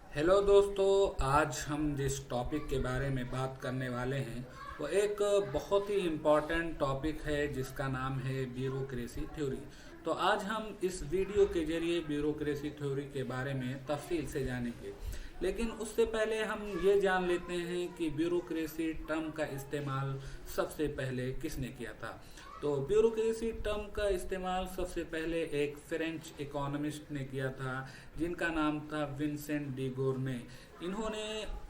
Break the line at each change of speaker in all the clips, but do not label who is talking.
Hello दोस्तों, आज हम जिस टॉपिक के बारे में बात करने वाले हैं वो एक बहुत ही इम्पॉर्टेंट टॉपिक है जिसका नाम है ब्यूरोक्रेसी थ्योरी। तो आज हम इस वीडियो के जरिए ब्यूरोक्रेसी थ्योरी के बारे में तफसील से जानेंगे। लेकिन उससे पहले हम ये जान लेते हैं कि ब्यूरोक्रेसी टर्म का इस्तेमाल सबसे पहले किसने किया था। तो ब्यूरोक्रेसी टर्म का इस्तेमाल सबसे पहले एक फ्रेंच इकोनॉमिस्ट ने किया था जिनका नाम था विंसेंट डी गोर्ने। इन्होंने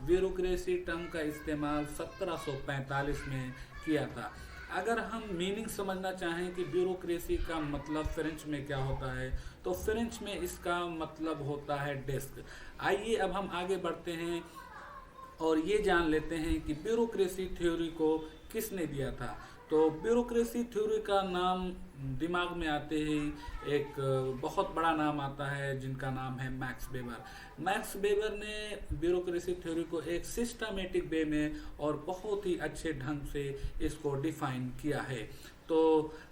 ब्यूरोक्रेसी टर्म का इस्तेमाल 1745 में किया था। अगर हम मीनिंग समझना चाहें कि ब्यूरोक्रेसी का मतलब फ्रेंच में क्या होता है, तो फ्रेंच में इसका मतलब होता है डेस्क। आइए अब हम आगे बढ़ते हैं और ये जान लेते हैं कि ब्यूरोक्रेसी थ्योरी को किसने दिया था। तो ब्यूरोक्रेसी थ्योरी का नाम दिमाग में आते ही एक बहुत बड़ा नाम आता है जिनका नाम है मैक्स वेबर। मैक्स वेबर ने ब्यूरोक्रेसी थ्योरी को एक सिस्टमेटिक वे में और बहुत ही अच्छे ढंग से इसको डिफाइन किया है। तो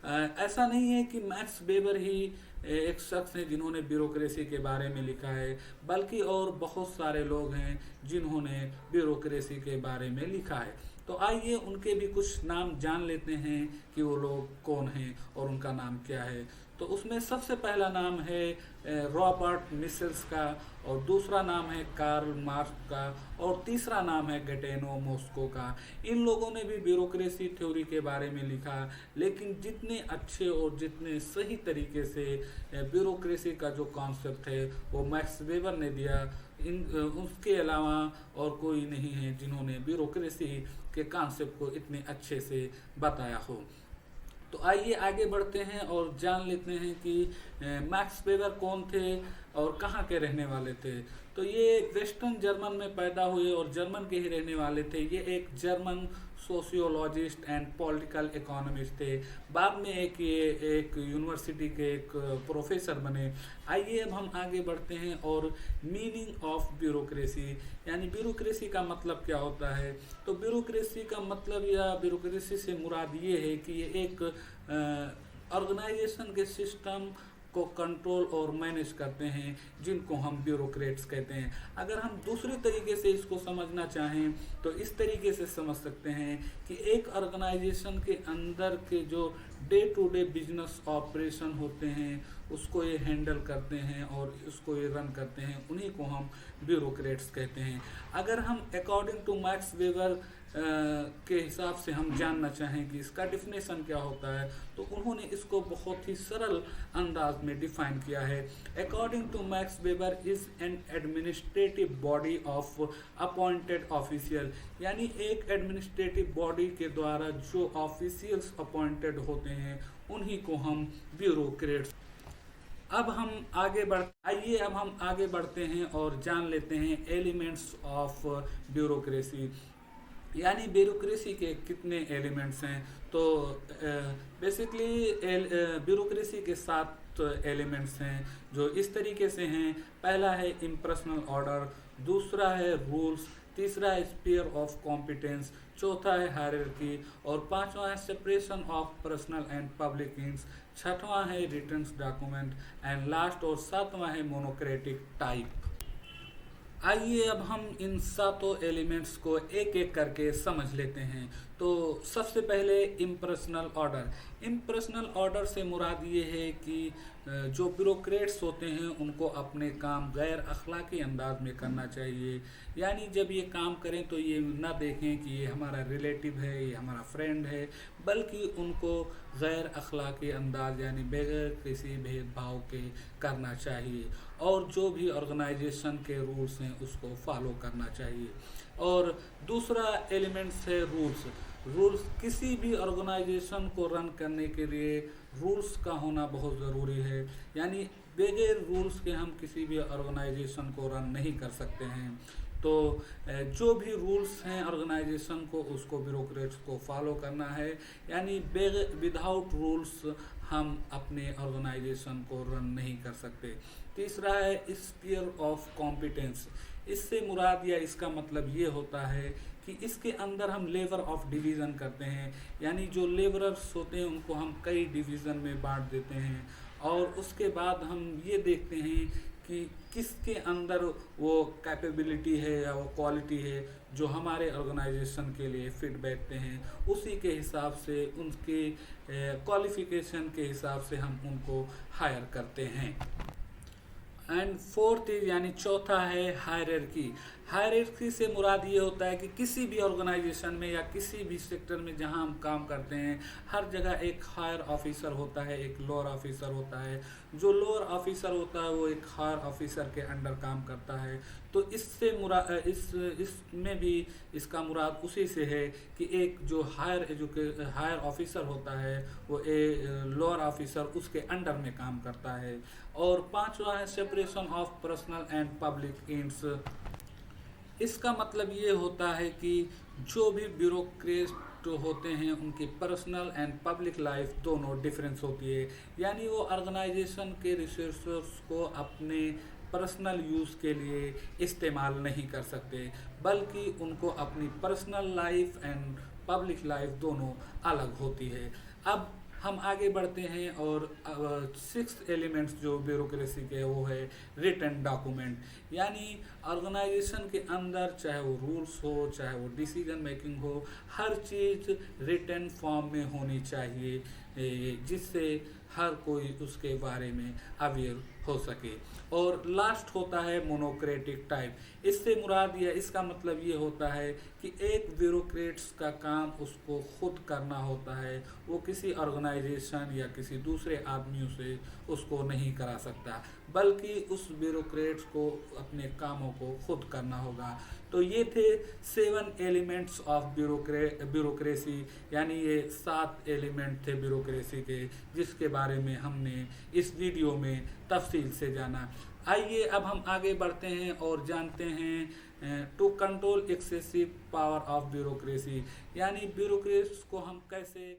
ऐसा नहीं है कि मैक्स वेबर ही एक शख्स हैं जिन्होंने ब्यूरोक्रेसी के बारे में लिखा है, बल्कि और बहुत सारे लोग हैं जिन्होंने ब्यूरोक्रेसी के बारे में लिखा है। तो आइए उनके भी कुछ नाम जान लेते हैं कि वो लोग कौन हैं और उनका नाम क्या है। तो उसमें सबसे पहला नाम है रॉबर्ट मिसेल्स का, और दूसरा नाम है कार्ल मार्क्स का, और तीसरा नाम है गटेनो मोस्को का। इन लोगों ने भी ब्यूरोक्रेसी थ्योरी के बारे में लिखा, लेकिन जितने अच्छे और जितने सही तरीके से ब्यूरोक्रेसी का जो कॉन्सेप्ट है वो मैक्स वेबर ने दिया, इन उसके अलावा और कोई नहीं है जिन्होंने ब्यूरोक्रेसी के कॉन्सेप्ट को इतने अच्छे से बताया हो। तो आइए आगे बढ़ते हैं और जान लेते हैं कि मैक्स वेबर कौन थे और कहाँ के रहने वाले थे। तो ये वेस्टर्न जर्मन में पैदा हुए और जर्मन के ही रहने वाले थे। ये एक German sociologist and political economist थे। बाद में ये एक यूनिवर्सिटी के एक प्रोफेसर बने। आइए अब हम आगे बढ़ते हैं और मीनिंग ऑफ ब्यूरोक्रेसी यानी ब्यूरोक्रेसी का मतलब क्या होता है। तो ब्यूरोक्रेसी का मतलब या ब्यूरोक्रेसी से मुराद ये है कि ये एक ऑर्गेनाइजेशन के सिस्टम को कंट्रोल और मैनेज करते हैं जिनको हम ब्यूरोक्रेट्स कहते हैं। अगर हम दूसरे तरीके से इसको समझना चाहें तो इस तरीके से समझ सकते हैं कि एक ऑर्गेनाइजेशन के अंदर के जो day to day business operation होते हैं उसको ये हैंडल करते हैं और उसको ये रन करते हैं, उन्हीं को हम ब्यूरोक्रेट्स कहते हैं। अगर हम अकॉर्डिंग टू मैक्स वेबर के हिसाब से हम जानना चाहें कि इसका डिफिनेशन क्या होता है, तो उन्होंने इसको बहुत ही सरल अंदाज में डिफाइन किया है। According to Max Weber is an administrative body of appointed official, यानी एक एडमिनिस्ट्रेटिव बॉडी के द्वारा जो ऑफिशियल्स अपॉइंटेड होते हैं उन्हीं को हम ब्यूरोक्रेट्स। आइए अब हम आगे बढ़ते हैं और जान लेते हैं एलिमेंट्स ऑफ ब्यूरोक्रेसी, यानी ब्यूरोक्रेसी के कितने एलिमेंट्स हैं। तो बेसिकली ब्यूरोक्रेसी के 7 एलिमेंट्स हैं जो इस तरीके से हैं। पहला है इम्पर्सनल ऑर्डर, दूसरा है रूल्स, तीसरा है स्फीयर ऑफ कॉम्पिटेंस, चौथा है हायरार्की, और पांचवा है separation of personal and public things, छठवां है रिटर्न डॉक्यूमेंट, एंड लास्ट और सातवां है मोनोक्रेटिक टाइप। आइए अब हम इन सातों एलिमेंट्स को एक एक करके समझ लेते हैं। तो सबसे पहले इम्पर्सनल ऑर्डर। इम्पर्सनल ऑर्डर से मुराद ये है कि जो ब्यूरोक्रेट्स होते हैं उनको अपने काम गैर अखलाकी अंदाज में करना चाहिए। यानी जब ये काम करें तो ये ना देखें कि ये हमारा रिलेटिव है, ये हमारा फ्रेंड है, बल्कि उनको गैर अखलाकी अंदाज यानी बगैर किसी भेदभाव के करना चाहिए, और जो भी ऑर्गेनाइजेशन के रूल्स हैं उसको फॉलो करना चाहिए। और दूसरा एलिमेंट्स है रूल्स। रूल्स किसी भी ऑर्गेनाइजेशन को रन करने के लिए रूल्स का होना बहुत ज़रूरी है, यानी बगैर रूल्स के हम किसी भी ऑर्गेनाइजेशन को रन नहीं कर सकते हैं। तो जो भी रूल्स हैं ऑर्गेनाइजेशन को उसको ब्यूरोक्रेट्स को फॉलो करना है, यानी विदाउट रूल्स हम अपने ऑर्गेनाइजेशन को रन नहीं कर सकते। तीसरा है स्फीयर ऑफ कॉम्पिटेंस। इससे मुराद या इसका मतलब ये होता है कि इसके अंदर हम लेवर ऑफ डिवीज़न करते हैं, यानी जो लेबरर्स होते हैं उनको हम कई डिवीज़न में बांट देते हैं, और उसके बाद हम ये देखते हैं कि किसके अंदर वो कैपेबिलिटी है या वो क्वालिटी है जो हमारे ऑर्गेनाइजेशन के लिए फिट बैठते हैं, उसी के हिसाब से उनके क्वालिफिकेशन के हिसाब से हम उनको हायर करते हैं। एंड फोर्थ इज यानी चौथा है हायरार्की। हायरार्की से मुराद ये होता है कि किसी भी ऑर्गेनाइजेशन में या किसी भी सेक्टर में जहां हम काम करते हैं, हर जगह एक हायर ऑफिसर होता है, एक लोअर ऑफिसर होता है। जो लोअर ऑफिसर होता है वो एक हायर ऑफिसर के अंडर काम करता है। तो इससे मुराद इसमें भी इसका मुराद उसी से है कि एक जो हायर ऑफिसर होता है वो लोअर ऑफिसर उसके अंडर में काम करता है। और पांचवा है separation of personal and public AIIMS. इसका मतलब ये होता है कि जो भी ब्यूरोक्रेट होते हैं उनकी पर्सनल एंड पब्लिक लाइफ दोनों डिफरेंस होती है। यानी वो ऑर्गेनाइजेशन के रिसोर्स को अपने पर्सनल यूज़ के लिए इस्तेमाल नहीं कर सकते, बल्कि उनको अपनी personal life and public life दोनों अलग होती है। अब हम आगे बढ़ते हैं और सिक्स्थ एलिमेंट्स जो ब्यूरोक्रेसी के वो है रिटन डॉक्यूमेंट। यानी ऑर्गेनाइजेशन के अंदर चाहे वो रूल्स हो, चाहे वो डिसीजन मेकिंग हो, हर चीज़ रिटन फॉर्म में होनी चाहिए जिससे हर कोई उसके बारे में अवेयर हो सके। और लास्ट होता है मोनोक्रेटिक टाइप। इससे मुराद या इसका मतलब ये होता है कि एक ब्यूरोक्रेट्स का काम उसको खुद करना होता है, वो किसी ऑर्गेनाइजेशन या किसी दूसरे आदमियों से उसको नहीं करा सकता, बल्कि उस ब्यूरोक्रेट्स को अपने कामों को खुद करना होगा। तो ये थे 7 एलिमेंट्स ऑफ ब्यूरोक्रेसी, यानी ये 7 एलिमेंट थे ब्यूरोक्रेसी के जिसके बारे में हमने इस वीडियो में तफसील से जाना। आइए अब हम आगे बढ़ते हैं और जानते हैं to control excessive power of bureaucracy, यानी ब्यूरोक्रेट्स को हम कैसे